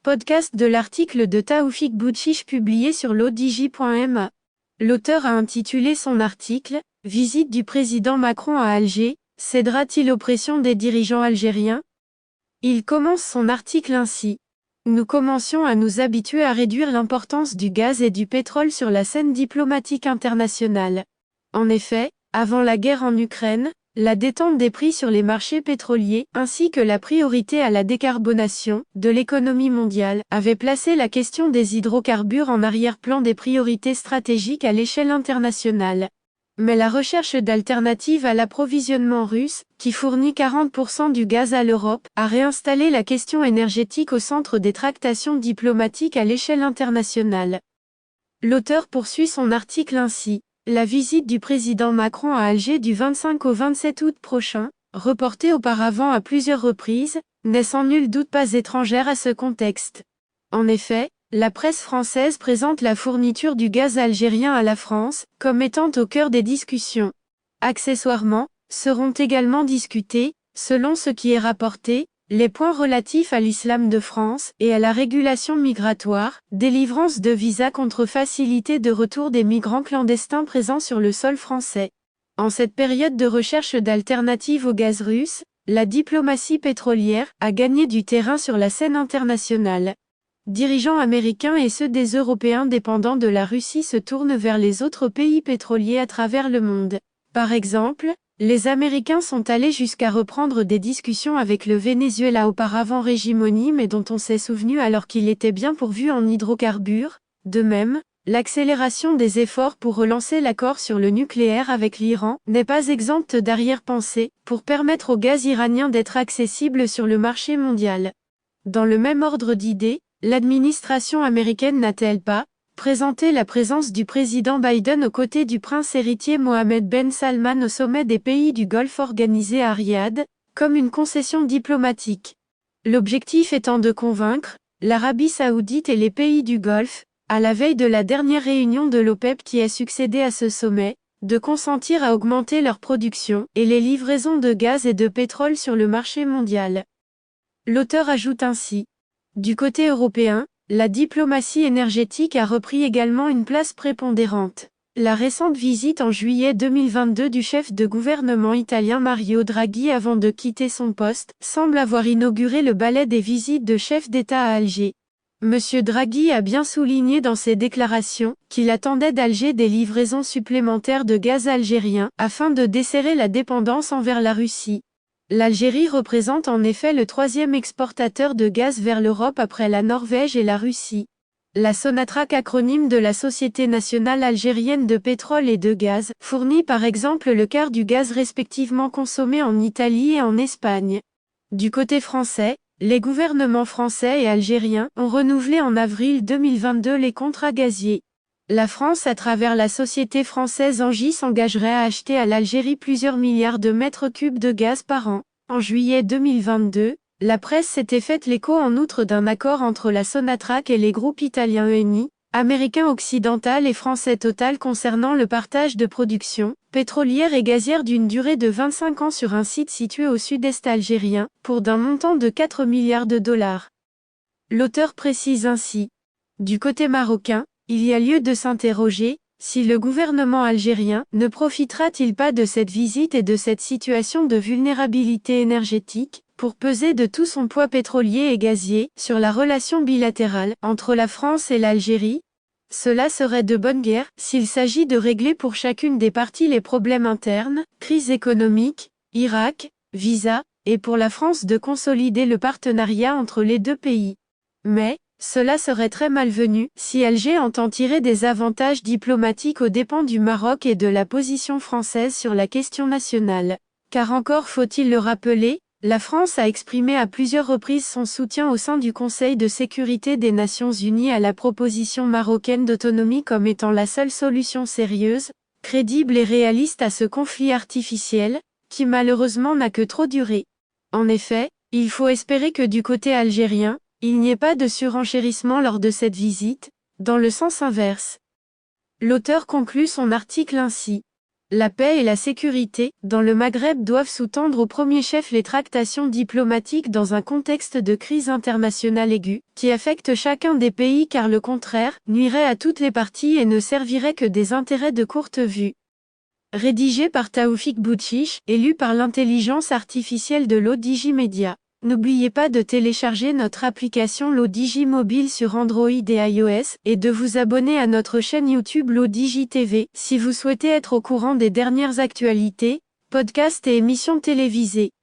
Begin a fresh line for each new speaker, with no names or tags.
Podcast de l'article de Taoufik Boutchiche publié sur l'odj.ma. L'auteur a intitulé son article « Visite du président Macron à Alger, cédera-t-il aux pressions des dirigeants algériens ?» Il commence son article ainsi. Nous commencions à nous habituer à réduire l'importance du gaz et du pétrole sur la scène diplomatique internationale. En effet, avant la guerre en Ukraine, la détente des prix sur les marchés pétroliers, ainsi que la priorité à la décarbonation de l'économie mondiale, avait placé la question des hydrocarbures en arrière-plan des priorités stratégiques à l'échelle internationale. Mais la recherche d'alternatives à l'approvisionnement russe, qui fournit 40% du gaz à l'Europe, a réinstallé la question énergétique au centre des tractations diplomatiques à l'échelle internationale. L'auteur poursuit son article ainsi. La visite du président Macron à Alger du 25 au 27 août prochain, reportée auparavant à plusieurs reprises, n'est sans nul doute pas étrangère à ce contexte. En effet, la presse française présente la fourniture du gaz algérien à la France, comme étant au cœur des discussions. Accessoirement, seront également discutés, selon ce qui est rapporté, les points relatifs à l'islam de France et à la régulation migratoire, délivrance de visas contre facilité de retour des migrants clandestins présents sur le sol français. En cette période de recherche d'alternatives au gaz russe, la diplomatie pétrolière a gagné du terrain sur la scène internationale. Dirigeants américains et ceux des Européens dépendants de la Russie se tournent vers les autres pays pétroliers à travers le monde. Par exemple, les Américains sont allés jusqu'à reprendre des discussions avec le Venezuela auparavant régimonie mais dont on s'est souvenu alors qu'il était bien pourvu en hydrocarbures. De même, l'accélération des efforts pour relancer l'accord sur le nucléaire avec l'Iran n'est pas exempte d'arrière-pensée pour permettre au gaz iranien d'être accessible sur le marché mondial. Dans le même ordre d'idées, l'administration américaine n'a-t-elle pas présenté la présence du président Biden aux côtés du prince héritier Mohammed Ben Salman au sommet des pays du Golfe organisé à Riyad, comme une concession diplomatique. L'objectif étant de convaincre l'Arabie saoudite et les pays du Golfe, à la veille de la dernière réunion de l'OPEP qui a succédé à ce sommet, de consentir à augmenter leur production et les livraisons de gaz et de pétrole sur le marché mondial. L'auteur ajoute ainsi. Du côté européen, la diplomatie énergétique a repris également une place prépondérante. La récente visite en juillet 2022 du chef de gouvernement italien Mario Draghi avant de quitter son poste semble avoir inauguré le ballet des visites de chefs d'État à Alger. Monsieur Draghi a bien souligné dans ses déclarations qu'il attendait d'Alger des livraisons supplémentaires de gaz algérien afin de desserrer la dépendance envers la Russie. L'Algérie représente en effet le troisième exportateur de gaz vers l'Europe après la Norvège et la Russie. La Sonatrach, acronyme de la Société nationale algérienne de pétrole et de gaz, fournit par exemple le quart du gaz respectivement consommé en Italie et en Espagne. Du côté français, les gouvernements français et algériens ont renouvelé en avril 2022 les contrats gaziers. La France à travers la société française Engie s'engagerait à acheter à l'Algérie plusieurs milliards de mètres cubes de gaz par an. En juillet 2022, la presse s'était faite l'écho en outre d'un accord entre la Sonatrach et les groupes italiens Eni, américain Occidental et français Total concernant le partage de production pétrolière et gazière d'une durée de 25 ans sur un site situé au sud-est algérien, pour d'un montant de 4 milliards de dollars. L'auteur précise ainsi. Du côté marocain, il y a lieu de s'interroger, si le gouvernement algérien ne profitera-t-il pas de cette visite et de cette situation de vulnérabilité énergétique, pour peser de tout son poids pétrolier et gazier sur la relation bilatérale entre la France et l'Algérie ? Cela serait de bonne guerre s'il s'agit de régler pour chacune des parties les problèmes internes, crise économique, Irak, visa, et pour la France de consolider le partenariat entre les deux pays. Mais, cela serait très malvenu si Alger entend tirer des avantages diplomatiques aux dépens du Maroc et de la position française sur la question nationale. Car encore faut-il le rappeler, la France a exprimé à plusieurs reprises son soutien au sein du Conseil de sécurité des Nations Unies à la proposition marocaine d'autonomie comme étant la seule solution sérieuse, crédible et réaliste à ce conflit artificiel, qui malheureusement n'a que trop duré. En effet, il faut espérer que du côté algérien, il n'y ait pas de surenchérissement lors de cette visite, dans le sens inverse. L'auteur conclut son article ainsi. La paix et la sécurité, dans le Maghreb doivent sous-tendre au premier chef les tractations diplomatiques dans un contexte de crise internationale aiguë, qui affecte chacun des pays car le contraire, nuirait à toutes les parties et ne servirait que des intérêts de courte vue. Rédigé par Taoufik Boutchiche, et lu par l'intelligence artificielle de l'ODJ Media. N'oubliez pas de télécharger notre application l'ODJ Mobile sur Android et iOS, et de vous abonner à notre chaîne YouTube l'ODJ TV, si vous souhaitez être au courant des dernières actualités, podcasts et émissions télévisées.